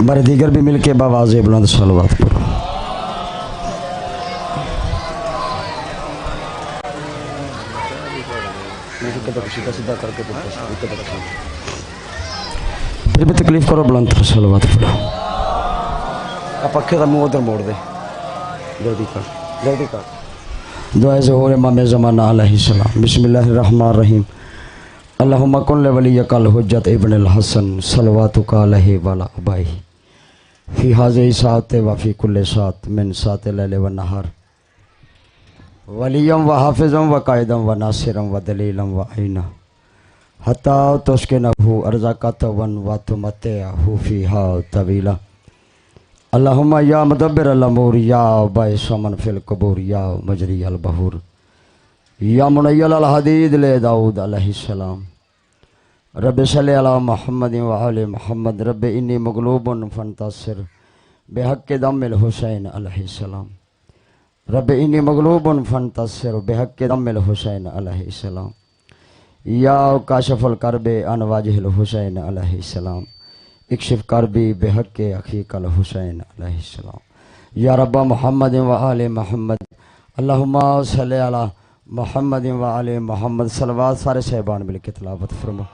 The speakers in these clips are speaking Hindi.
बारे दीगर भी मिलके बावाज़े बुलंद सलवात पढ़ो। फिर भी तकलीफ करो, बुलंद सलवात पढ़ो। पक्के का मुंह उधर मोड़ दे, जल्दी कर, जल्दी कर। दुआ ज़हूर इमाम ज़माना अलैहिस्सलाम। बिस्मिल्लाहिर्रहमानिर्रहीम। अल्लाहुम्मा कुन लिवलिय्यकल हुज्जत इब्नुल हसन सलवातुका अलैहि वअला अबाइहि फी हाज़िहि साअति व फी कुल्लि साअत मिन साअतिल लैलि वन नहार वलिय्यम व हाफ़िज़म व काइदम व नासिरम व दलीलम व आइना हत्ता तुस्किनहु अर्ज़क़तवन व तुमत्तिअहु फ़ीहा तवीला। अल्लाहुम्मा या मुदब्बिरल अमूर या बाइस मन फिल कुबूर या मुजरियल बहूर या मुनय्यल अल हदीद ले दाऊद अलैहिस्सलाम। रब्बि सल्लि अला मुहम्मद व आलि मुहम्मद। रब्बि इन्नी मग़लूबुन फंतसिर बिहक़्क़ि दम्मिल हुसैन अलैहिस्सलाम। रब्बि इन्नी मग़लूबुन फंतसिर बिहक़्क़ि दम्मिल हुसैन अलैहिस्सलाम। या काशिफ़ुल कर्बि अन वजहिल हुसैन अलैहिस्सलाम। इक्शिफ़ कर्बी बिहक़्क़ि अख़ीकल हुसैन अलैहिस्सलाम। या रब्बा मुहम्मद व आलि मुहम्मद। अल्लाहुम्मा सल्लि अला मुहम्मद व आलि मुहम्मद। सलवात सारे साहिबान मिल के तिलावत फरमा।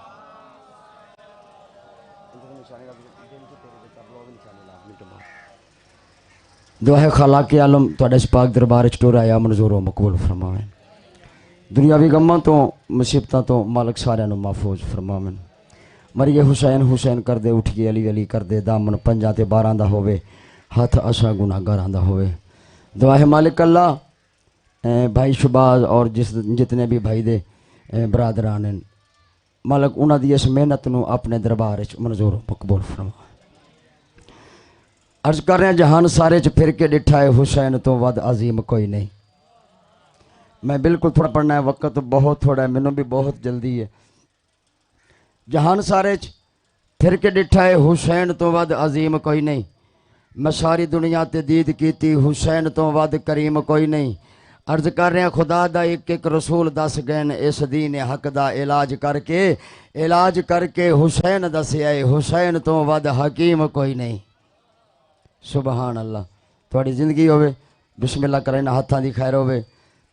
दुआ है खाला के आलम तुहाडे इस पाक दरबार च टुर आया मंजूर व मकबूल फरमावे। दुनियावी गम्मां तो मुसीबतां तो मालक सारियां नूं महफूज फरमावे। मरिए हुसैन हुसैन कर दे, उठिए अली अली कर दे, दामन पंजां ते 12 दा होवे, हथ असा गुनाहगारां दा होवे। दुआ है मालिक अल्लाह भाई शुबाज और जितने भी भाई दे बरादरान हैं, मालक उन्हां दी इस मेहनत नूं अपने दरबार च मंजूर मकबूल फरमा। अर्ज कर रहे हैं जहान सारे च फिर के डिठा है हुसैन तो वध अजीम कोई नहीं। मैं बिल्कुल थोड़ा पढ़ना है, वक्त बहुत थोड़ा है, मैनू भी बहुत जल्दी है। जहान सारे च फिर के डिठा है हुसैन तो वध अजीम कोई नहीं। मैं सारी दुनिया ते दीद कीती हुसैन तो वध करीम कोई नहीं। अर्ज कर रहे हैं खुदा दा एक एक रसूल दस गए इस दीन हक दा इलाज करके हुसैन दसिया हुसैन तो वध हकीम कोई नहीं। सुबहान अल्लाह। थोड़ी जिंदगी होवे बिस्मिल्लाह करें, हाथां दी खैर होवे,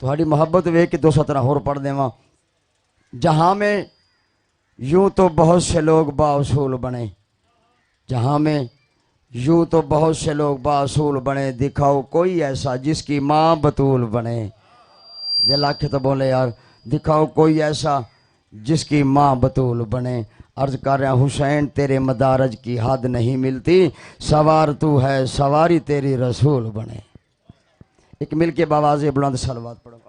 थोड़ी मोहब्बत वेख के 2 सतरा होर पढ़ देवां। जहाँ में यूं तो बहुत से लोग बाउसूल बने, जहाँ में यूं तो बहुत से लोग बासूल बने, दिखाओ कोई ऐसा जिसकी माँ बतूल बने। दिल आखे तो बोले यार, दिखाओ कोई ऐसा जिसकी माँ बतूल बने। अर्ज कर रहा हुसैन तेरे मदारज की हद नहीं मिलती, सवार तू है सवारी तेरी रसूल बने। एक मिल के बावाज़े बुलंद सलवात पढ़ो।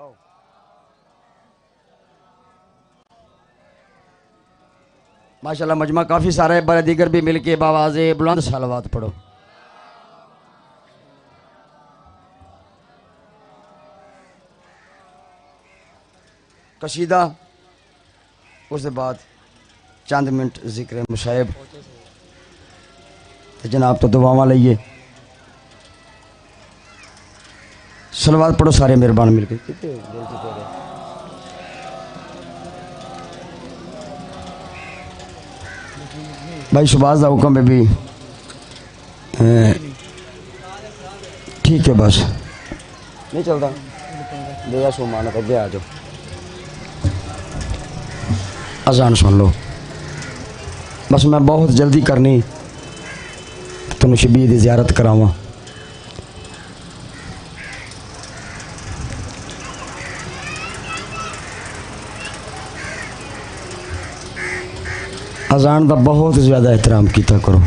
माशाल्लाह मजमा काफ़ी सारा है, बड़े दीगर भी मिल के बावाज़े बुलंद सलवात पढ़ो। कशीदा उसके बाद चंद मिनट जिक्र मुशाइब जनाब तो दुआवां लइए। सलवात पढ़ो सारे मेहरबान मिलके। भाई शुबाज का हुक्म है भी ठीक है, बस नहीं चलता भैया सुमान कर दे, आ जाओ अजान सुन लो। बस मैं बहुत जल्दी करनी तुम शबीर की ज़ियारत करावा। अजान का बहुत ज़्यादा एहतराम किया करो।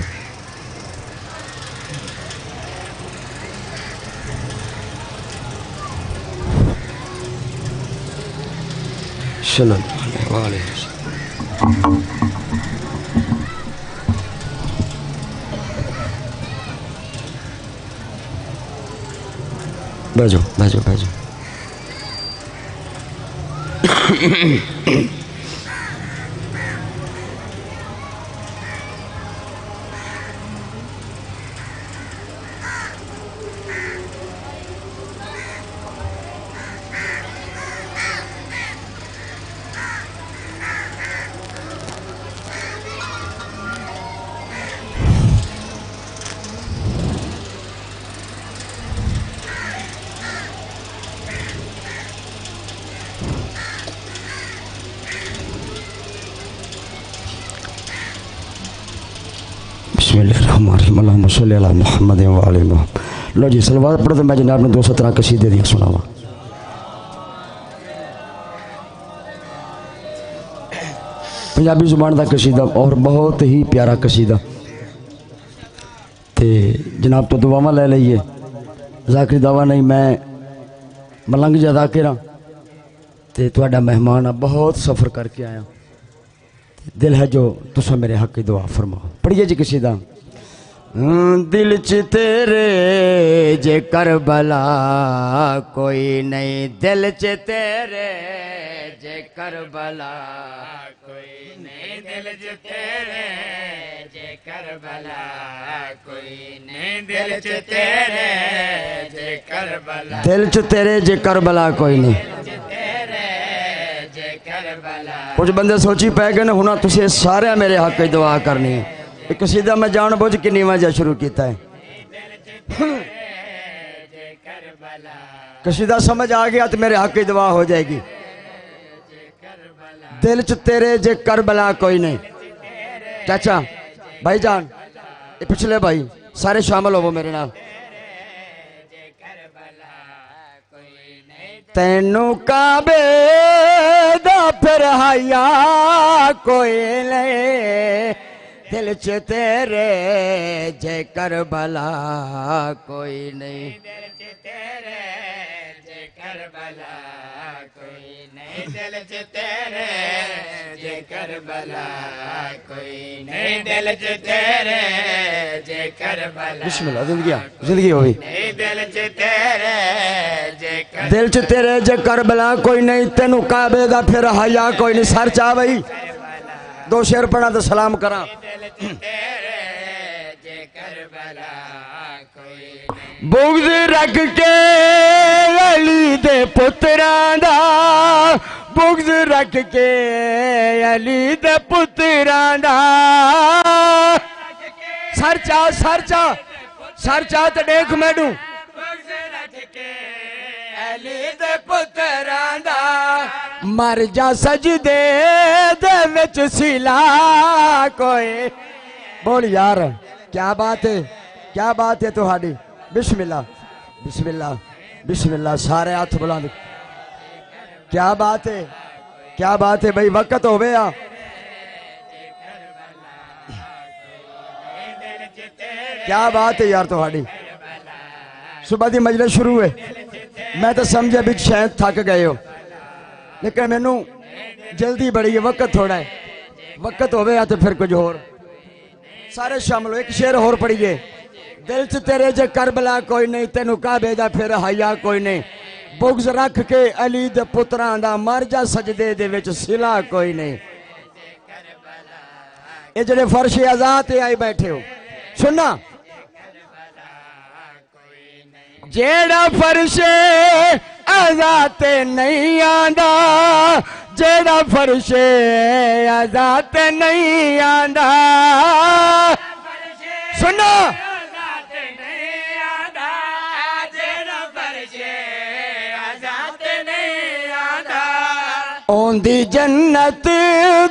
Banjo banjo banjo. बिस्मिल्लाहिर्रहमानिर्रहीम अल्लाहुम्मा सल्लि अला मुहम्मद व आले मुहम्मद। लो जी सलवात पढ़ो तो मैं जनाब ने 217 कसीदे दिया सुनावा। पंजाबी जुबान का कसीदा और बहुत ही प्यारा कसीदा ते जनाब तो दुआवां ले लीए। जाकिर दावा नहीं, मैं मलंग जा जाकिर हाँ ते तुहाडा मेहमान आ, बहुत सफ़र करके आया। दिल है जो तुसा मेरे हक की दुआ फरमाओ। पढ़िए जी कसीदा। दिल च तेरे जे करबला कोई नहीं, दिल च तेरे जे करबला कोई नहीं, दिल च तेरे जे करबला कोई नहीं, दिल च तेरे जे करबला, दिल च तेरे जे करबला कोई नहीं। कुछ बंदे सोची पै गए हुण तुसीं सारे मेरे हक की दुआ करनी है। एक कसीदा मैं जान बुझ के नीवां जा शुरू किया है। कसीदा समझ आ गया तो मेरे हक की दुआ हो जाएगी। दिल च तेरे जे करबला कोई नहीं। चाचा भाई जान ये पिछले भाई सारे शामिल होवो मेरे नाल। तेनू काबे दा फिर हाया कोई नहीं, दिल च तेरे जे करबला कोई नहीं, दिल च तेरे जे करबला कोई नहीं, दिल च तेरे जे करबला कोई नहीं, दिल च तेरे जे करबला। बिस्मिल्लाह जिंदगी होगी। दिल च तेरे जे कर, दिल च तेरे जे करबला कोई नहीं, तेनू काबे दा फिर हाया कोई नहीं। सर चा भाई दो शेर पढ़ा तो सलाम करा। बुग़्ज़ रख के अली दे पुत्रां दा, बुग़्ज़ रख के अली दे पुत्रां दा। सर चा ते देख मैनू। बुग़्ज़ रख के अली दे पुत्रां दा, मर जा सजदे दे विच सिला कोई। बोल यार क्या बात है, क्या बात है तुहाडी। बिस्मिल्लाह बिस्मिल्लाह बिस्मिल्लाह सारे हाथ बुलंद। क्या बात है, क्या बात है भाई। वक्त हो गया। क्या बात है यार तुहाडी। सुबह की मजलिस शुरू है, मैं तो समझा भी शायद थक गए हो, लेकिन मैनू जल्दी बड़ी है, वक्त थोड़ा है। वक्त हो गया तो फिर कुछ होर सारे शामिल हो। एक शेर होर पढ़िए। दिल च तेरे जे करबला कोई नहीं, तेनू काबे दा फिर हाया कोई नहीं। बुग़्ज़ रख के अली दे पुत्रां दा, मर जा सजदे दे विच सिला कोई नहीं। ये जेड़े फर्श आज़ाद आई बैठे हो सुनना, जेड़ा फर्श आज़ाद नहीं आंदा, जेड़ा फर्श आज़ाद नहीं आंदा। सुनो ओंदी जन्नत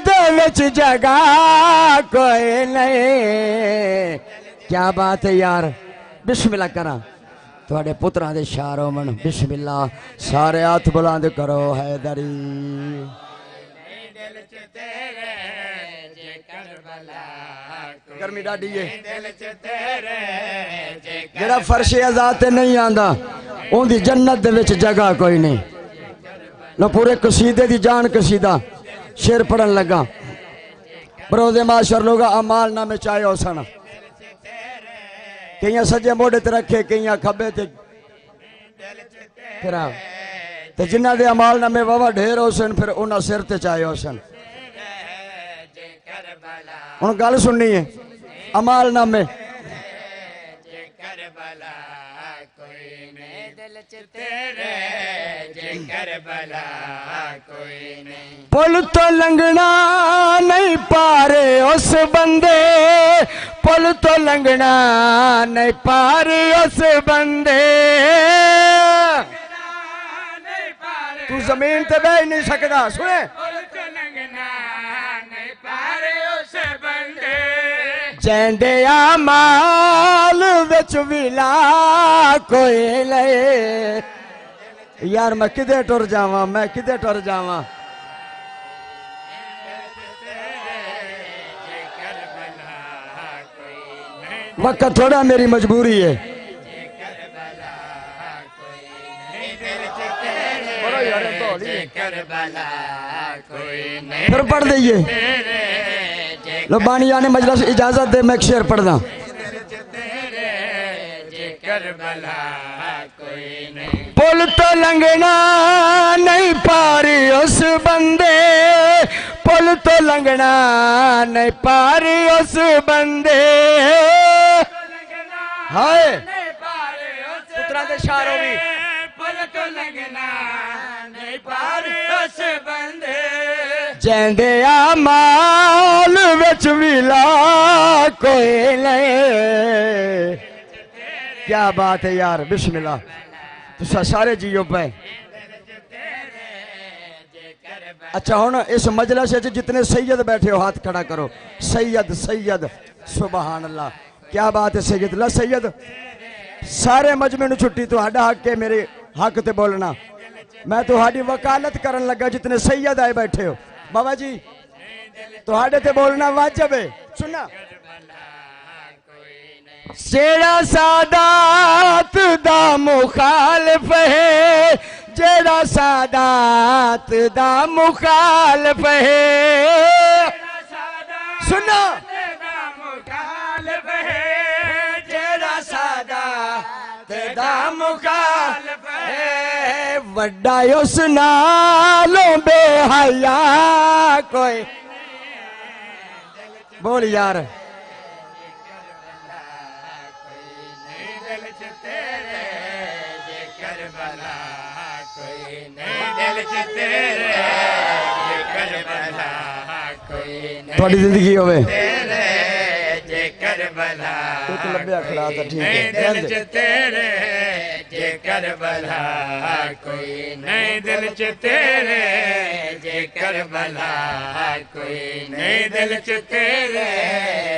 दे विच जगह कोई नहीं। क्या बात है यार। बिस्मिल्लाह करा थोड़े पुत्रां दे शार होवन। बिस्मिल्लाह सारे हाथ बुलंद करो। हैदरी गर्मी डाडी है। जेड़ा फर्श आज़ाद नहीं आंदा, ओंदी जन्नत दे विच जगह कोई नहीं। लो पूरे कसीदे दी जान कसीदा शेर पढ़न लगा। बरोज़े माशर लोग अमाल नामे चाहे हो सन, कई सज्जे मोड़े ते रखे, कई खब्बे ते फिरा, ते जिन्हां दे अमाल नामे वावा ढेर हो सन, फिर उन्हां सिर ते चाहे हो सन। हुण गल सुननी है। अमाल नामे पुल तो लंघना नहीं पारे उस बंदे, पुल तो लंघना नहीं पारे उस बंदे। तू जमीन ते बह नहीं सकता। सुने जेंदे माल विच विला कोई ले। यार मैं किधे टुर जावा, मैं किधे टुर जावा। वक्त थोड़ा मेरी मजबूरी है। फिर पढ़ दइए। लो बानिया ने मजलिस इजाजत दे, मैं एक शेर पढ़ दा। पुल तो लंघना नहीं पारी उस बंदे, पुल तो लंघना नहीं पारी उस बंदे। हाय पुत्रा दे शारो भी। पुल तो लंघना नहीं पारी उस बंदे, जेंदे माल विच विला कोई नहीं। क्या बात है यार, बिस्मिल्लाह। तुसा सारे जियो पे। अच्छा हुन इस मजलिस च जितने सैयद बैठे हो हाथ खड़ा करो। सैयद सैयद सुभान अल्लाह, क्या बात है सैयद। ला सैयद सारे मजमे नूं छुट्टी, तुहाडा हक है मेरे हक ते बोलना। मैं तुहाडी वकालत करन लगा जितने सैयद आए बैठे हो। बाबा जी तुहाडे ते बोलना वाजिब है। सुनना, जेड़ा सादात दा मुखालिफ है, जेड़ा सादात दा मुखालिफ है। सुनो, जेड़ा सादात दा मुखालिफ है, वड्डा उस नालों बेहया कोई। बोल यार। थोड़ी जिंदगी होवे तो लंबे खड़ा था, ठीक है। दिल च तेरे जे करबला कोई नहीं, दिल च तेरे जे करबला कोई नहीं, दिल च तेरे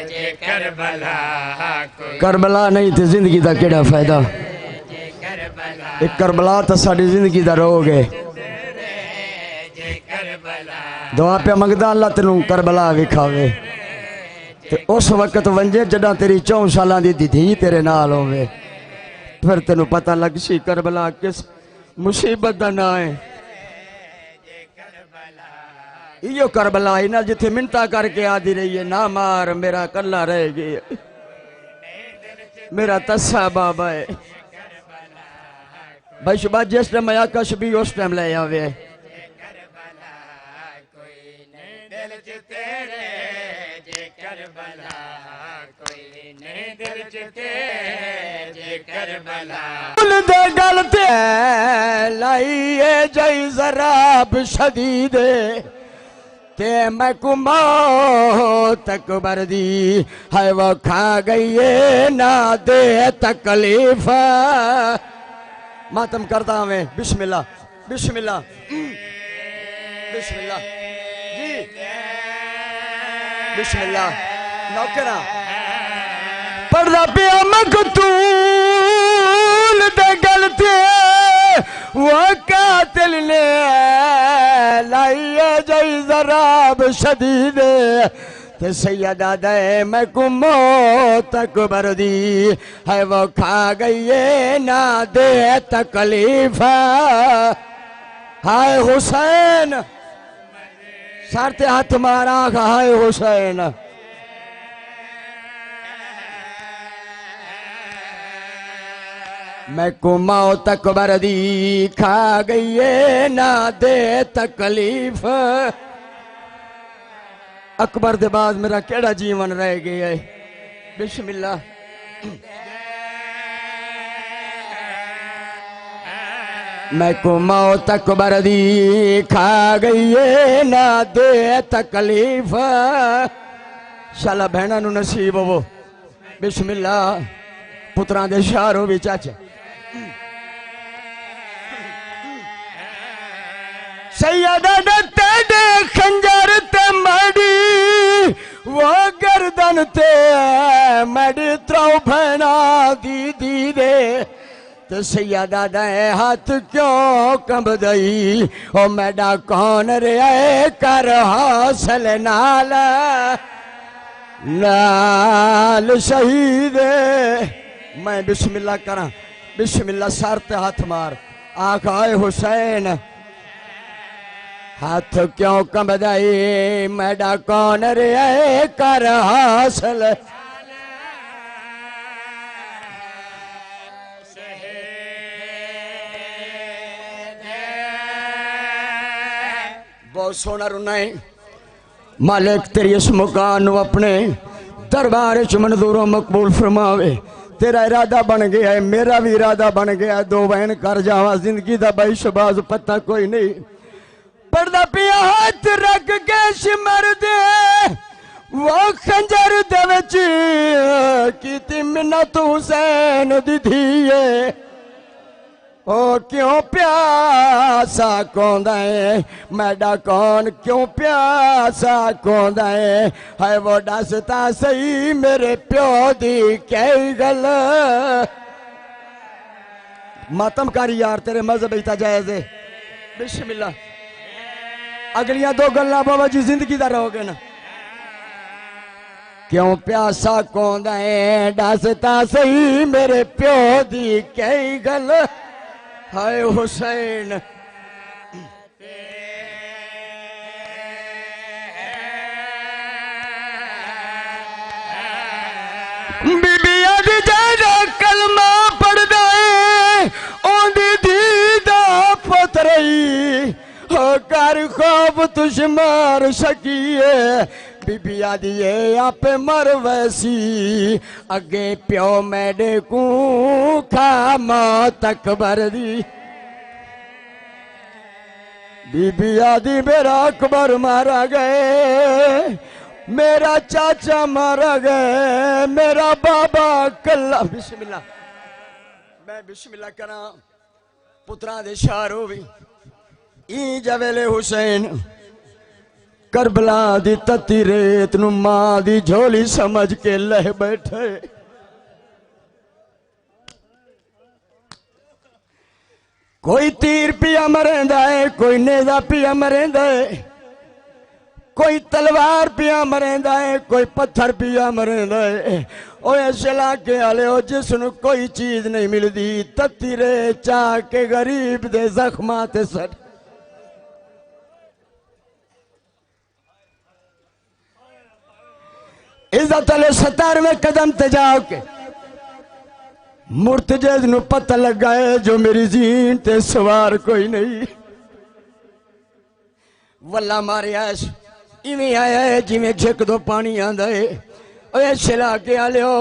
जे करबला कोई। करबला नहीं तो जिंदगी का केड़ा फायदा। एक करबला तो साड़ी जिंदगी का रोग है। दुआ पे मंगदा अल्लाह तेनू करबला विखावे ते उस वक्त वंजे जदा तेरी 4 साल दी धी तेरे नाल होवे। फिर तेनू पता लग सी करबला किस मुसीबत दा ना है। इयो करबला ही ना जिथे मिन्नता करके आदी रही है, ना मार मेरा कल्ला रह गया, मेरा तस्सा बाबा है। भाई शुभा जिस टाइम आकाश भी उस टाइम ले आवे। दे गल ते लाइए जई जराब शदीद ते मैं कुमो तक बरदी है वो खा गई है ना दे तकलीफ। मातम करता हमें। बिस्मिल्लाह बिस्मिल्लाह बिस्मिल्लाह जी बिस्मिल्लाह। नौकरा पढ़दा पिया मकतूल दे गलते वो कातिल ने लाइए जई जराब शदीद ते सैयदा दे मैं कुमो तक बरदी है वो खा गई है ना दे तकलीफ। हाय हुसैन सर ते हाथ मारा, हाय हुसैन। मैं कुमाओ तक बरदी खा गई है ना दे तकलीफ। अकबर दे बाद मेरा केड़ा जीवन रह गया है। बिस्मिल्लाह। मैं कुमाओ तक बरदी खा गई है ना दे तकलीफ। शाला बहना नू नसीब हो। बिस्मिल्लाह। पुत्रा दे शारो भी चाचा। सैयदा दे खंजर ते मड़ी वो गर्द बदन ते मेरी त्रौ भैना दी दे तो सैयदा दे हाथ क्यों कंबदई ओ मैडा कौन रे कर हौसल नाल नाल शहीद। मैं बिस्मिल्लाह करा, बिस्मिल्लाह सर ते हाथ मार आख आए हुसैन हाथ क्यों कंबदई मैडा कौन रे कर हासिल। बहुत सोना रुना है मालिक तेरी इस मुकान अपने दरबार च मंजूर मकबूल फरमावे। तेरा इरादा बन गया है, मेरा भी इरादा बन गया है, दो बहन कर जावा जिंदगी दा बाई शबाज पता कोई नहीं। पढ़दा पिया हाथ रख के सिमर दे वो खंजर दे विच कीती मिन्नत हुसैन दी धीए ओ क्यों प्यासा कौंदा है मैडा कौन क्यों प्यासा कौंदा है वो दसता सही मेरे प्यो दी कई गल। मातम कारी यार तेरे मजहब इता जायज है। बिस्मिल्लाह अगलियां दो गल्ला बाबा जी जिंदगी दा रहोगे ना। क्यों प्यासा कौंदा है दसता सही मेरे प्यो दी कई गल। हाय हुसैन बीबिया दी जड़ा कलमा पढ़दा है ओंदी दी दा पुतरई हो कर खौफ तुझमार सकिए बीबिया दिए आपे मर वैसी अगे प्यो मैडे को खा मौत अकबर दी। बीबिया दी मेरा अकबर मारा गए मेरा चाचा मारा गए मेरा बाबा कल्ला। बिस्मिल्लाह मैं बिस्मिल्लाह करा पुत्रा दे शारो भी ई जवेले हुसैन करबला दी तती रेत नू मां दी झोली समझ के लह बैठे। कोई तीर पिया मरेंदा है कोई नेजा पिया मरेंदा है कोई तलवार पिया मरेंदा है कोई पत्थर पिया मरेंदा है। ओ इस इलाके वाले हो जिसनू कोई चीज नहीं मिलती तती रेत चा के गरीब दे जख्मां ते सट। इज्जत अले 17वें कदम ते जाओ के मुर्तजेज नू पता लगा है जो मेरी जीन ते सवार कोई नहीं। वल्ला मारे ऐश इवें आया है जिवें झिक दो पानी आंदा है। इस इलाके आले हो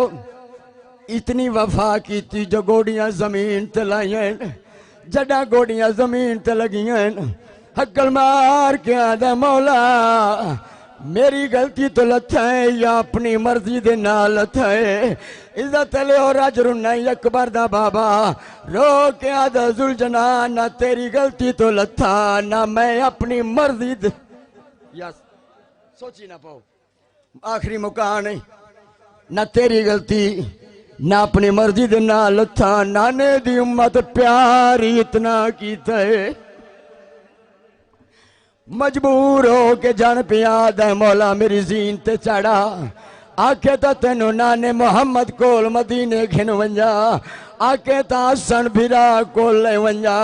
इतनी वफा की जो गोडियां जमीन ते लाइयां जड़ा गोडियां जमीन ते लगियां हक्कल मार के आदा मौला मेरी गलती तो लथा है या अपनी मर्जी दे नाल लथा है। इज्जत ले और अजर नहीं अकबर दा बाबा रो के आदा जुलजना ना तेरी गलती तो लथा ना मैं अपनी मर्जी दे या सोची ना पाओ आखिरी मौका नहीं ना तेरी गलती ना अपनी मर्जी दे नाल लथा नाने दी उम्मत प्यार इतना कीता है मजबूर हो के जान पिया दे मौला मेरी जीन ते चढ़ा आखे तो तेनू नाने मोहम्मद कोल मदीने घिन वंजा आखे ता हसन भिरा कोल ले वंजा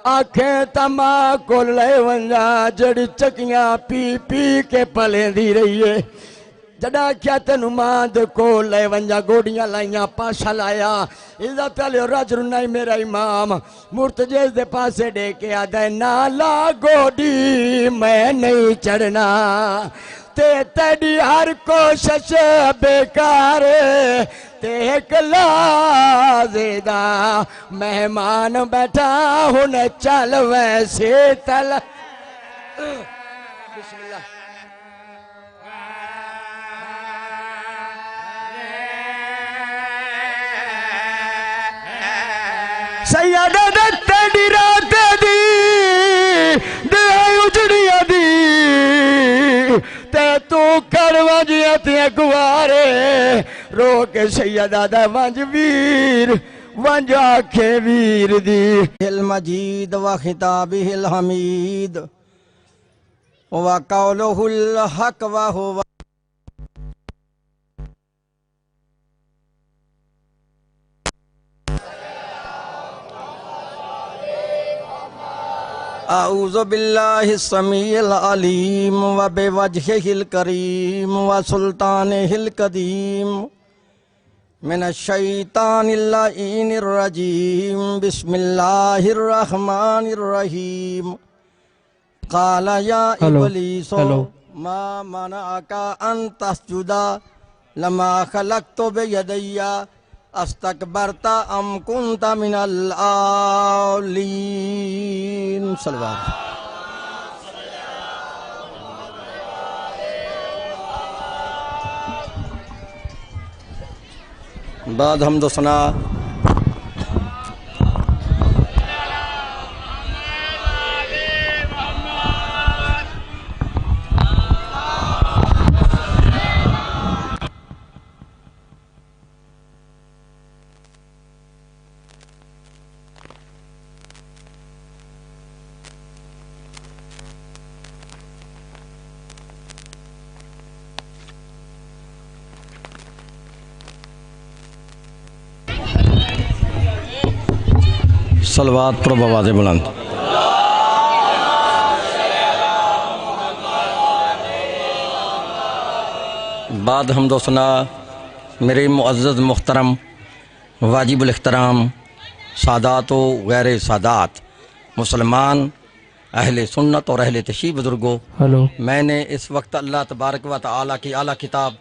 आखे ता मां कोल ले वंजा जड़ी चकियां पी पी के पलेंदी रही है। जड़ा क्या तेन मां दे कोल ले वंजा गोडियां लाइया पाशा लाया इज्जत अले रजर नहीं मेरा इमाम मुर्तजेज दे पासे डे के आदा ना ला गोडी मैं नहीं चढ़ना ते तेरी हर कोशिश बेकार ते कलाजेदा मेहमान बैठा हुन चल वैसे तल। बिस्मिल्लाह सैयदा दे तेरी रात दी दे उजड़िया दी ते तू करवा जिया पोतियां कुवारे रो के सैयदा दा वंज वीर वंज आखे वीर दी हिल मजीद व खिताबिहिल हमीद व कौलुहुल हक व हुवा आऊज़ु बिल्लाहिस समीइल अलीम व बिवजहिल करीम व सुल्तानिहिल कदीम मिनश शैतानिर लाइनिर रजीम बिस्मिल्लाहिर रहमानिर रहीम क़ाला या इब्लीस मा मनअका अन तस्जुदा लमा खलक़तु बियदैया अस्तकबरता अम कुंता मिनल आलीन। सल्लल्लाहु बाद हमदो सना सलवात पर आवाज़ें बुलंद। बाद हमदो सना मेरे मुअज़्ज़ज़ मुहतरम वाजिबुल इख्तराम सादात व गैर सादात मुसलमान अहले सुन्नत और अहले तशरीफ़ बुज़ुर्गों, मैंने इस वक्त अल्लाह तबारक व तआला की आला किताब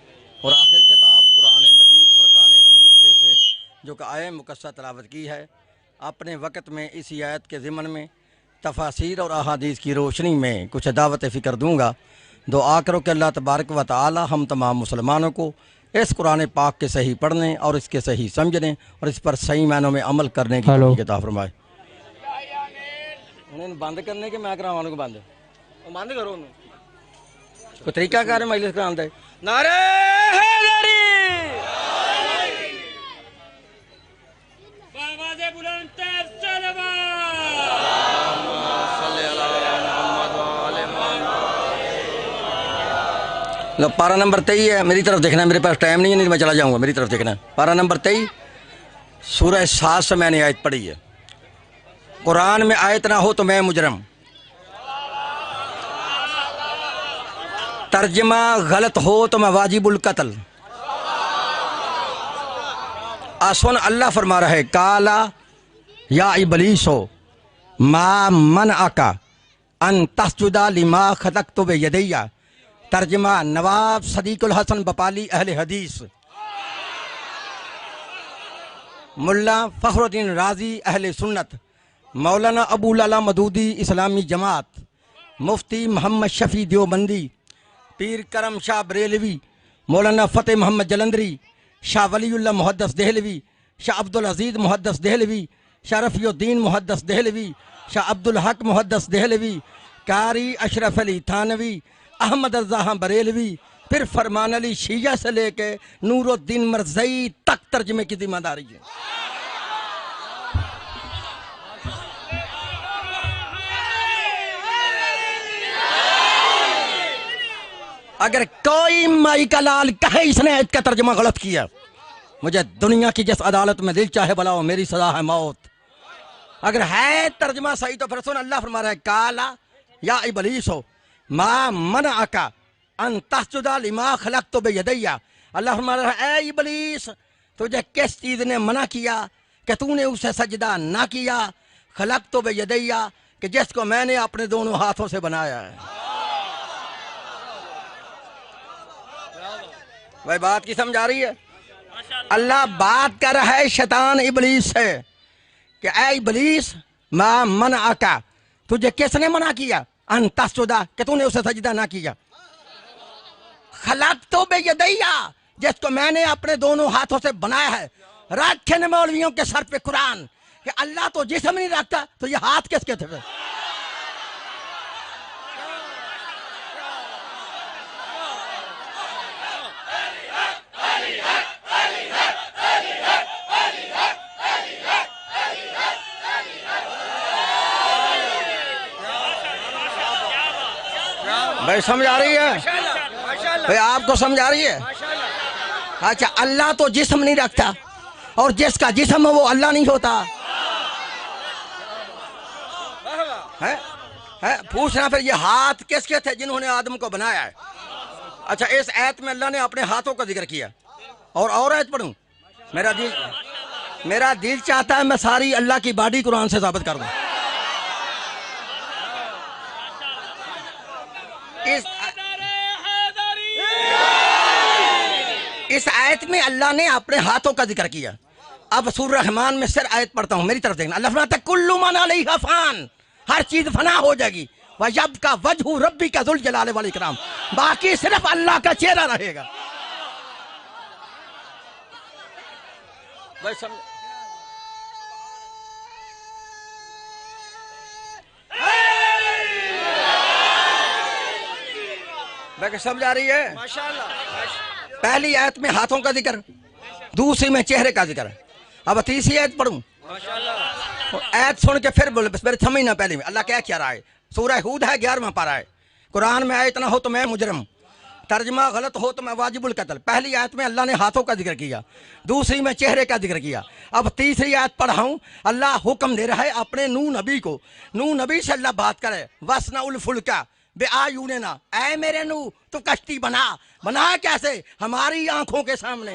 और आखिर किताब कुरान मजीद फुरकान हमीद में से जो कि आय मुकस्सा तलावत की है, अपने वक़्त में इसी आयत के ज़िमन में तफासीर और अहादीस की रोशनी में कुछ दावत फ़िक्र दूँगा। दुआ करो कि अल्लाह तबारक व तआला हम तमाम मुसलमानों को इस कुरान पाक के सही पढ़ने और इसके सही समझने और इस पर सही मायनों में अमल करने की तौफीक अता फरमाए। उन्हें बंद करने के मैं करावां को बंद करो कोई तरीका कार मजलिस कराने दे। नारे हैदरी लो पारा नंबर 23 है, मेरी तरफ देखना है, मेरे पास टाइम नहीं है, नहीं मैं चला जाऊंगा, मेरी तरफ देखना है। पारा नंबर 23 सूरह सात से मैंने आयत पढ़ी है। कुरान में आयत ना हो तो मैं मुजरम, तर्जमा गलत हो तो मैं वाजिबुल कत्ल। आसुन अल्लाह फरमा रहा है काला या इबलीस हो मा मन आका अन तस्जुदा लिमा खलक़तु बियदैया। तर्जमा नवाब सदीकुल हसन बपाली अहले हदीस, मुल्ला फ़खरुद्दीन राजी अहले सुन्नत, मौलाना अबू लाला मदूदी इस्लामी जमात, मुफ्ती मोहम्मद शफ़ी देवबंदी, पीर करम शाह बरेलवी, मौलाना फ़तेह मोहम्मद जलंधरी, शाह वलीउल्लाह मुहद्दिस देहलवी, शाह अब्दुल अजीज़ मुहद्दिस देहलवी, शाह रफ़ीउद्दीन मुहद्दिस देहलवी, शाह अब्दुल हक मुहद्दिस देहलवी, कारी अशरफ अली थानवी, अहमद रज़ा बरेलवी, फिर फरमान अली शिया से लेके नूरुद्दीन मरज़ई तक तर्जमे की जिम्मेदारी है। अगर कोई माई का लाल कहे इसने इसका तर्जमा गलत किया, मुझे दुनिया की जिस अदालत में दिल चाहे बुलाओ, मेरी सजा है मौत। अगर है तर्जमा सही तो फिर सुन, अल्लाह फरमा रहा है काला या इबलीस हो मा मन आका अन तस्जुदा लिमा खलक़तु बियदैया। अल्लाह फरमा रहा है ए इबलीस, तुझे किस चीज़ ने मना किया कि तूने उसे सजदा ना किया, खलक़तु बियदैया कि जिसको मैंने अपने दोनों हाथों से बनाया है। भाई बात की समझ आ रही है? अल्लाह बात कर रहा है शैतान इबलीस से कि ऐ इबलीस मा मन आका, तुझे किसने मना किया अन तस्जुदा कि तूने उसे सजदा ना किया, खलक़तु बियदैया जिसको मैंने अपने दोनों हाथों से बनाया है। रखे न मौलवियों के सर पे कुरान कि अल्लाह तो जिस्म नहीं रखता तो ये हाथ किसके थे? भाई समझ आ रही है? भाई आपको समझ आ रही है? अच्छा, अल्लाह तो जिस्म नहीं रखता और जिसका जिस्म है वो अल्लाह नहीं होता है? पूछना फिर ये हाथ किसके थे जिन्होंने आदम को बनाया है? अच्छा, इस आयत में अल्लाह ने अपने हाथों का जिक्र किया। और आयत पढ़ूं? मेरा दिल चाहता है मैं सारी अल्लाह की बॉडी कुरान से साबित कर दूं। इस आयत में अल्लाह ने अपने हाथों का जिक्र किया। अब सूरह रहमान में सिर आयत पढ़ता हूं, मेरी तरफ देखना। अल्लाह फरमाता है कुल्लु मन अलैहा फान, हर चीज फना हो जाएगी। वजब का वजहू रब्बी का जुल जलाले वाल इकराम, बाकी सिर्फ अल्लाह का चेहरा रहेगा। भाई समझ समझ आ रही है? माशाअल्लाह। पहली आयत में हाथों का जिक्र, दूसरी में चेहरे का जिक्र। अब तीसरी आयत पढ़ूं? आयत सुन के फिर बोले, मेरे समझना पहले में अल्लाह क्या रहा है। सूरह हूद है 11वां पारा है। कुरान में आयत ना हो तो मैं मुजरम, तर्जमा गलत हो तो मैं वाजिबुल कत्ल। पहली आयत में अल्लाह ने हाथों का जिक्र किया, दूसरी में चेहरे का जिक्र किया। अब तीसरी आयत पढ़ाऊं, अल्लाह हुक्म दे रहा है अपने नूह नबी को। नूह नबी से अल्लाह बात करे, वसनाउल फुल्का बेआयूने ना, ऐ मेरे नूह तो कश्ती बना कैसे? हमारी आंखों के सामने।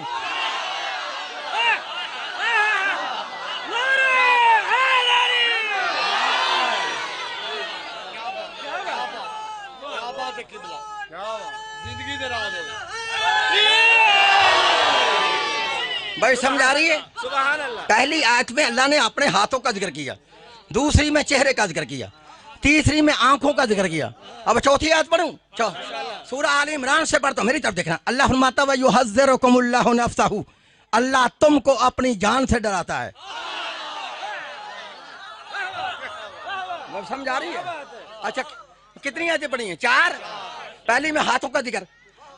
भाई समझ आ रही है? सुभान अल्लाह। पहली आयत में अल्लाह ने अपने हाथों का जिक्र किया, दूसरी में चेहरे का जिक्र किया, तीसरी में आंखों का जिक्र किया। अब चौथी आयत पढ़ूं? सूरह आल इमरान से पढ़ता हूं, मेरी तरफ देखना। अल्लाह फरमाता है युहज़्ज़िरुकुमुल्लाहु नफ्सहु, अल्लाह तुमको अपनी जान से डराता है। समझ आ रही है? अच्छा, कितनी आयतें पढ़ी हैं? 4। पहली में हाथों का जिक्र,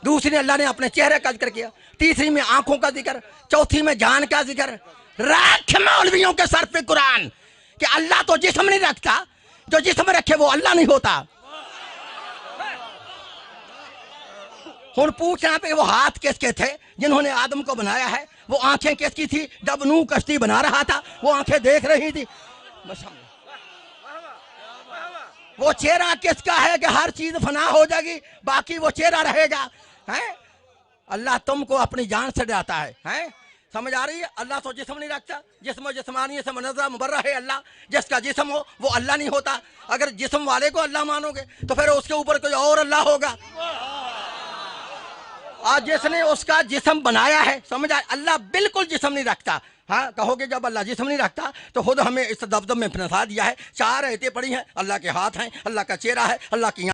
दूसरी में अल्लाह ने अपने चेहरे का जिक्र किया, तीसरी में आंखों का जिक्र, चौथी में जान का जिक्र। रख मौलवियों के सर पे कुरान कि अल्लाह तो जिस्म नहीं रखता, जो जिस्म रखे वो अल्लाह नहीं होता। हुन पूछना पे वो हाथ किसके थे जिन्होंने आदम को बनाया है? वो आंखें किसकी थी जब नूह कश्ती बना रहा था? वो आंखें देख रही थी। बस वो चेहरा किसका है कि हर चीज फना हो जाएगी, बाकी वो चेहरा रहेगा? हैं? अल्लाह तुमको अपनी जान से डराता है। हैं? समझ आ रही है? अल्लाह तो जिस्म नहीं रखता, जिस्म जिस्मानी से मुनज़्ज़ह मुबर्रह है अल्लाह। जिसका जिस्म हो वो अल्लाह नहीं होता। अगर जिस्म वाले को अल्लाह मानोगे तो फिर उसके ऊपर कोई और अल्लाह होगा। आज जिसने उसका जिस्म बनाया है, समझ आए? अल्लाह बिल्कुल जिस्म नहीं रखता। हाँ, कहोगे जब अल्लाह जिस्म नहीं रखता तो खुद हमें इस दबदब में फंसा दिया है। 4 आयतें पढ़ी हैं, अल्लाह के हाथ हैं, अल्लाह का चेहरा है, अल्लाह की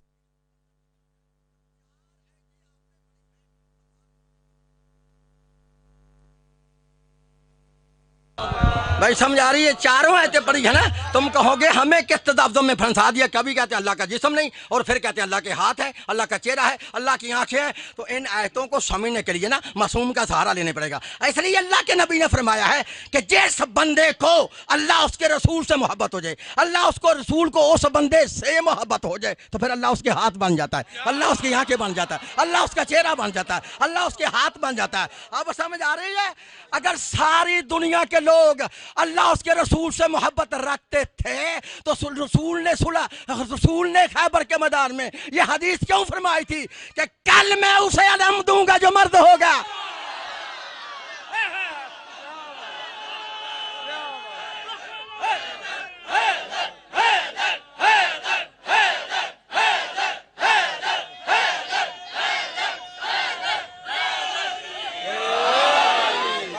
भाई समझ आ रही है? 4 आयतें पढ़ी है ना। तुम कहोगे हमें किस तदब्दुब में फंसा दिया। कभी कहते हैं अल्लाह का जिस्म नहीं, और फिर कहते हैं अल्लाह के हाथ है, अल्लाह का चेहरा है, अल्लाह की आंखें हैं। तो इन आयतों को समझने के लिए ना मासूम का सहारा लेने पड़ेगा। इसलिए अल्लाह के नबी ने फरमाया है कि जिस बंदे को अल्लाह उसके रसूल से मोहब्बत हो जाए, अल्लाह उसको रसूल को उस बंदे से मोहब्बत हो जाए, तो फिर अल्लाह उसके हाथ बन जाता है, अल्लाह उसकी आंखें बन जाता है, अल्लाह उसका चेहरा बन जाता है, अल्लाह उसके हाथ बन जाता है। अब समझ आ रही है? अगर सारी दुनिया के लोग अल्लाह उसके रसूल से मोहब्बत रखते थे तो रसूल ने खैबर के मैदान में ये हदीस क्यों फरमाई थी कि कल मैं उसे इल्म दूंगा जो मर्द होगा।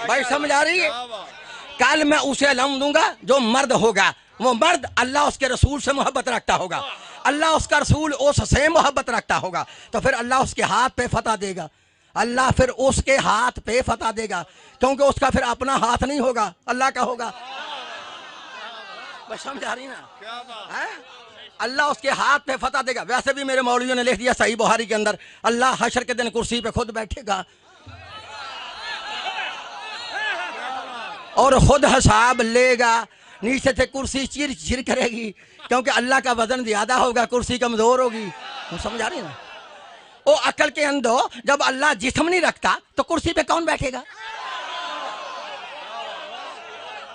भाई समझ आ रही है? कल मैं उसे इल्म दूंगा जो मर्द होगा। वो मर्द अल्लाह उसके रसूल से मोहब्बत रखता होगा, अल्लाह उसका रसूल उससे मोहब्बत रखता होगा, तो फिर अल्लाह उसके हाथ पे फतह देगा। अल्लाह फिर उसके हाथ पे फतह देगा, क्योंकि उसका फिर अपना हाथ नहीं होगा, अल्लाह का होगा। बस समझ आ रही ना? है? अल्लाह उसके हाथ पे फतह देगा। वैसे भी मेरे मौलवियों ने लिख दिया सही बुखारी के अंदर, अल्लाह हशर के दिन कुर्सी पे खुद बैठेगा और खुद हिसाब लेगा। नीचे से कुर्सी चीर चीर करेगी, क्योंकि अल्लाह का वजन ज्यादा होगा, कुर्सी कमजोर होगी। तुम समझ आ रही है ना? ओ अकल के अंधो, जब अल्लाह जिस्म नहीं रखता तो कुर्सी पे कौन बैठेगा?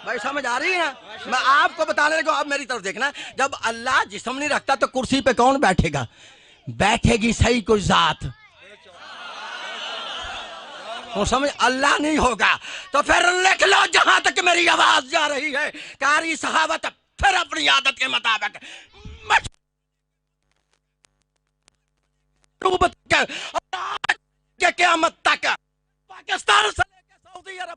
भाई समझ आ रही है ना? मैं आपको बताने लगा, अब मेरी तरफ देखना। जब अल्लाह जिस्म नहीं रखता तो कुर्सी पे कौन बैठेगा? बैठेगी सही कोई जात। वो समझ, अल्लाह नहीं होगा तो फिर लिख लो जहां तक मेरी आवाज जा रही है, कारी सहावत फिर अपनी आदत के मुताबिक क़यामत तक पाकिस्तान से लेकर सऊदी अरब,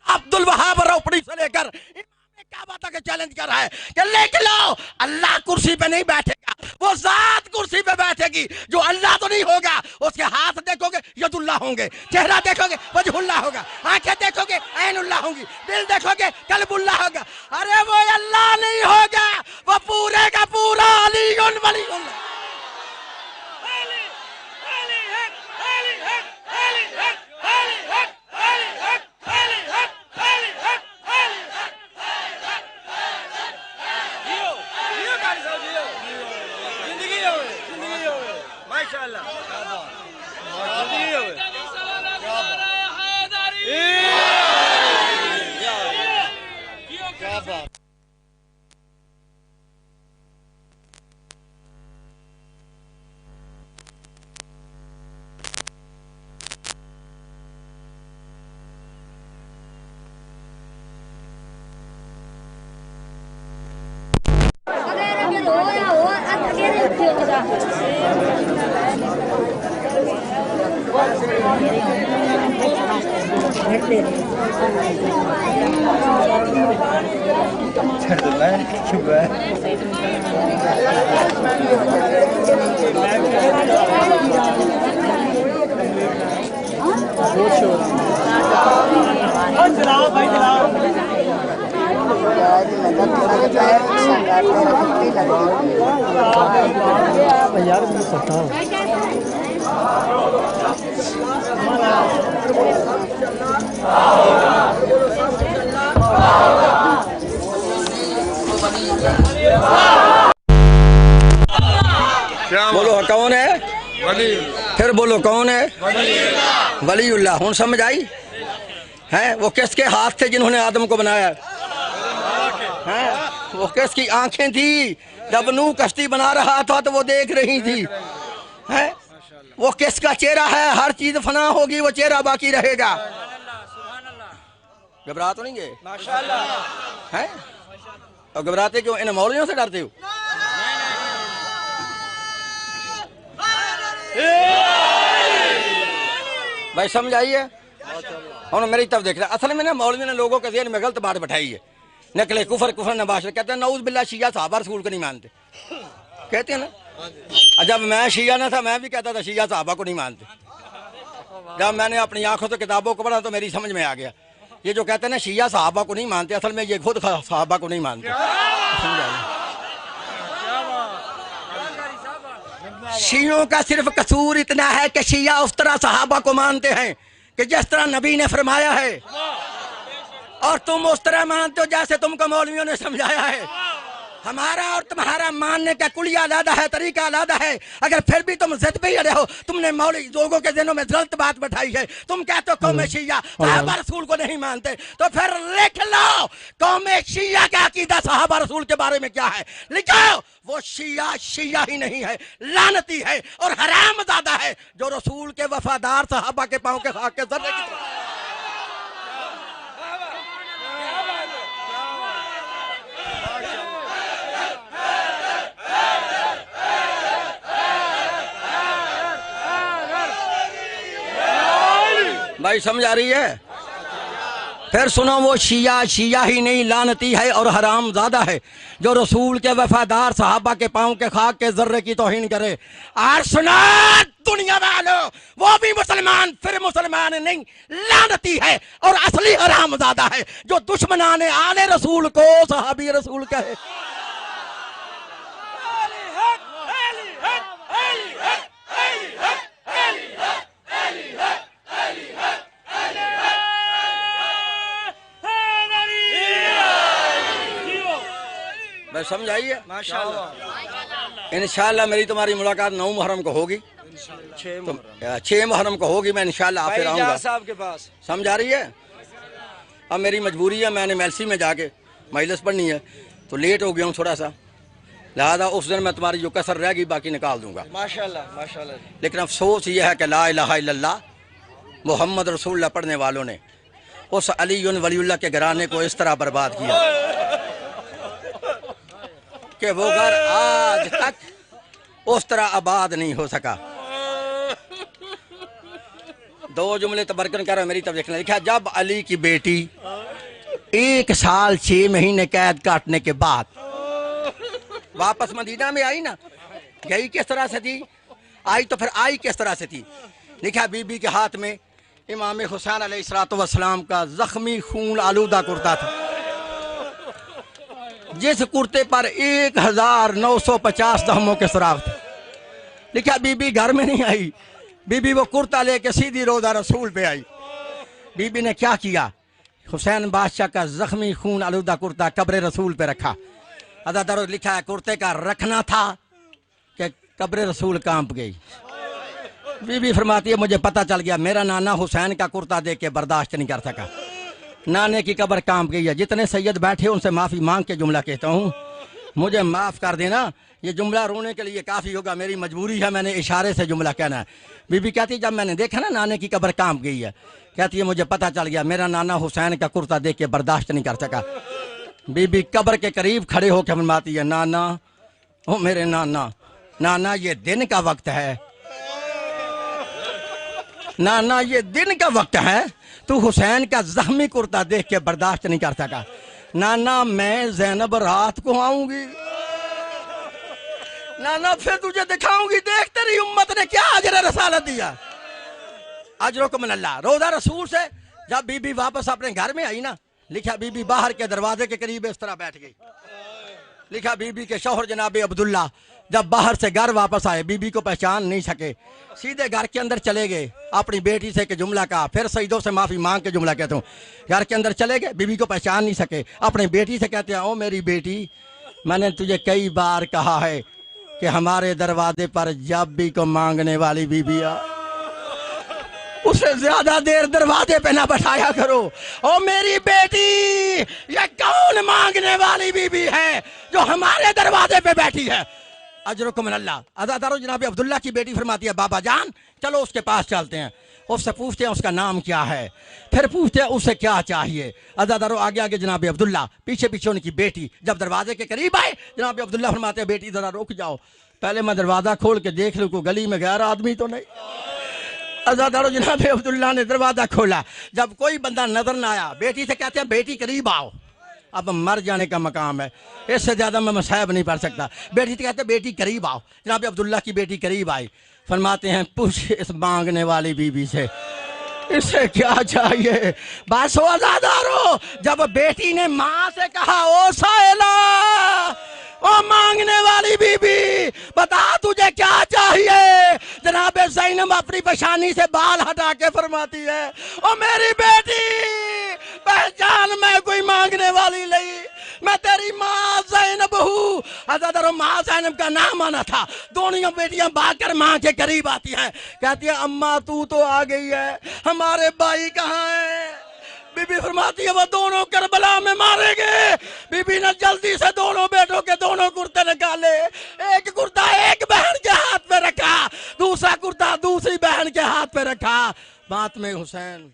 अब्दुल वहाब रोपड़ी से लेकर काबा तक चैलेंज कर रहा है कि लिख लो अल्लाह कुर्सी पे नहीं बैठेगा, वो जात कुर्सी पे बैठेगी। जो अल्लाह तो नहीं होगा, उसके हाथ देखोगे यदुल्लाह होंगे, चेहरा देखोगे वजहुल्लाह होगा, आंखें देखोगे ऐनुल्लाह होंगी, दिल देखोगे कल्बुल्लाह होगा। अरे वो अल्लाह नहीं होगा, वो पूरे का पूरा अलीयुन वलीयुल्लाह। बोलो कौन है? वली। फिर बोलो कौन है? वलीउल्लाह। हुन समझ आई है? वो किसके हाथ थे जिन्होंने आदम को बनाया है? वो किसकी आंखें थी जब नूह कश्ती बना रहा था तो वो देख रही थी है? वो किसका चेहरा है? हर चीज फना होगी, वो चेहरा बाकी रहेगा। घबरा तो नहीं गए? माशाअल्लाह। है? और घबराते क्यों? इन मौलवियों से डरते हो? भाई समझ आई है? और मेरी तरफ देख रहा, असल में ना मौलवी ने लोगों के ज़हन में गलत बात बैठाई है। नकले कुफर कुफर नबाशर कहते हैं नऊज़ बिल्लाह शिया साहबा रसूल को नहीं मानते, कहते हैं ना। जब मैं शिया ना था मैं भी कहता था शिया साहबा को नहीं मानते। जब मैंने अपनी आंखों से किताबों को पढ़ा तो मेरी समझ में आ गया ये जो कहते हैं ना शिया साहबा को नहीं मानते, असल में ये खुद साहबा को नहीं मानते। शियों का सिर्फ कसूर इतना है कि शिया उस तरह सहाबा को मानते हैं कि जिस तरह नबी ने फरमाया है, और तुम उस तरह मानते हो जैसे तुमको मौलवियों ने समझाया है। हमारा और तुम्हारा मानने का कुलिया अलग है, तरीका अलग है। अगर फिर भी तुम जिद पे अड़े हो, तुमने मौलवी लोगों के दिनों में गलत बात बैठाई है। तुम कहते हो कौम शिया सहाबा रसूल को नहीं मानते, तो फिर लिख लो कौम शिया का अकीदा सहाबा रसूल के बारे में क्या है। लिखो वो शिया शिया ही नहीं है, लानती है और हरामज़ादा है जो रसूल के वफादार सहाबा के पांव के खाक के जर्रे की तरह। भाई समझ आ रही है? फिर सुनो, वो शिया शिया ही नहीं लानती है और हराम ज़्यादा है जो रसूल के वफादार सहाबा के पाँव के खाक के जर्रे की तौहीन करे। और सुनो दुनिया वालों, वो भी मुसलमान फिर मुसलमान नहीं, लानती है और असली हराम ज़्यादा है जो दुश्मनाने आले रसूल को सहाबी रसूल कहे। मैं समझ आई है? माशाअल्लाह। इंशाअल्लाह मेरी तुम्हारी मुलाकात 9 मुहर्रम को होगी तो 6 मुहर्रम को होगी, मैं इंशाल्लाह आप फिर आऊँगा साहब के पास। समझ आ रही है। अब मेरी मजबूरी है, मैंने MLC में जाके मजलिस पढ़नी है, तो लेट हो गया हूँ थोड़ा सा, लिहाजा उस दिन मैं तुम्हारी जो कसर रह गई बाकी निकाल दूंगा माशाल्लाह माशाल्लाह। लेकिन अफसोस यह है कि ला इलाहा इल्लल्लाह मोहम्मद रसूलुल्लाह पढ़ने वालों ने उस अली वलीउल्लाह के घराने को इस तरह बर्बाद किया कि वो घर आज तक उस तरह आबाद नहीं हो सका। 2 जुमले तबरकन कर मेरी तरफ देखना। लिखा, जब अली की बेटी 1 साल 6 महीने कैद काटने के बाद वापस मदीना में आई ना, गई किस तरह से थी, आई तो फिर आई किस तरह से थी। लिखा, बीबी के हाथ में इमाम हुसैन अलैहिस्सलाम का जख्मी खून आलूदा कुर्ता था, जिस कुर्ते पर 1950 दहमों के सुराग थे। लिखा, बीबी घर में नहीं आई, बीबी वो कुर्ता लेके सीधी रोज़ा रसूल पे आई। बीबी ने क्या किया, हुसैन बादशाह का जख्मी खून आलूदा कुर्ता कब्र रसूल पे रखा। अदादारो लिखा है, कुर्ते का रखना था कि कब्र रसूल कांप गई। बीबी फरमाती है, मुझे पता चल गया, मेरा नाना हुसैन का कुर्ता देख के बर्दाश्त नहीं कर सका, नाने की कब्र कांप गई है। जितने सैयद बैठे उनसे माफ़ी मांग के जुमला कहता हूँ, मुझे माफ़ कर देना, ये जुमला रोने के लिए काफ़ी होगा, मेरी मजबूरी है, मैंने इशारे से जुमला कहना है। बीबी कहती है, जब मैंने देखा ना नाने की कब्र कांप गई है, कहती है मुझे पता चल गया, मेरा नाना हुसैन का कुर्ता देख के बर्दाश्त नहीं कर सका। बीबी कब्र के करीब खड़े होकर फरमाती है, नाना, ओ मेरे नाना, नाना ये दिन का वक्त है, नाना ये दिन का वक्त है, तू हुसैन का जख्मी कुर्ता देख के बर्दाश्त नहीं कर सका। नाना मैं ज़ैनब रात को आऊंगी, नाना फिर तुझे दिखाऊंगी, देख तेरी उम्मत ने क्या अजर रसालत दिया। अजरो मिनल्लाह। रोज़ा रसूल से जब बीबी वापस अपने घर में आई ना, लिखा बीबी बाहर के दरवाजे के करीब इस तरह बैठ गई। लिखा, बीबी के शौहर जनाब अब्दुल्ला जब बाहर से घर वापस आए, बीबी को पहचान नहीं सके, सीधे घर के अंदर चले गए, अपनी बेटी से के जुमला कहा, फिर सईदों से माफ़ी मांग के जुमला कहता हूँ। घर के अंदर चले गए, बीबी को पहचान नहीं सके, अपनी बेटी से कहते हैं, ओ मेरी बेटी, मैंने तुझे कई बार कहा है कि हमारे दरवाजे पर जब भी को मांगने वाली बीबी आ, उसे ज्यादा देर दरवाजे पे ना बैठाया करो। ओ मेरी बेटी, ये कौन मांगने वाली बीबी है जो हमारे दरवाजे पे बैठी है। अजरुकुम अल्लाह। अदादारो जनाब अब्दुल्ला की बेटी फरमाती है, बाबा जान चलो उसके पास चलते हैं, उससे पूछते हैं उसका नाम क्या है, फिर पूछते हैं उससे क्या चाहिए। अदादारो आगे आगे जनाब अब्दुल्ला, पीछे पीछे उनकी बेटी। जब दरवाजे के करीब आए, जनाब अब्दुल्ला फरमाते हैं, बेटी जरा रुक जाओ, पहले मैं दरवाजा खोल के देख लूँ कोई गली में गैर आदमी तो नहीं। अज़ादारो जनाब अब्दुल्ला ने दरवाजा खोला, जब कोई बंदा नजर न आया, बेटी से कहते हैं, बेटी करीब आओ, अब मर जाने का मकाम है, इससे ज्यादा मैं मसायब नहीं पढ़ सकता। बेटी से कहते हैं, बेटी करीब आओ। जनाब अब्दुल्ला की बेटी करीब आई, फरमाते हैं, पूछ इस मांगने वाली बीबी से इसे क्या चाहिए। बस हो अज़ादारो, जब बेटी ने माँ से कहा, ओ साइला, ओ मांगने वाली बीबी, बता तुझे क्या चाहिए। जनाब ज़ैनब अपनी पेशानी से बाल हटा के फरमाती है, ओ मेरी बेटी, पहचान मैं कोई मांगने वाली नहीं, मैं तेरी माँ ज़ैनब हूँ। अज़ादारो माँ ज़ैनब का नाम आना था। दोनों बेटियां भागकर माँ के करीब आती हैं, कहती है, अम्मा तू तो आ गई है, हमारे भाई कहाँ है। बीबी फरमाती है, वो दोनों करबला में मारे गए। बीबी ने जल्दी से दोनों बेटों के दोनों कुर्ते निकाले, एक कुर्ता एक बहन के हाथ में रखा, दूसरा कुर्ता दूसरी बहन के हाथ में रखा। बात में हुसैन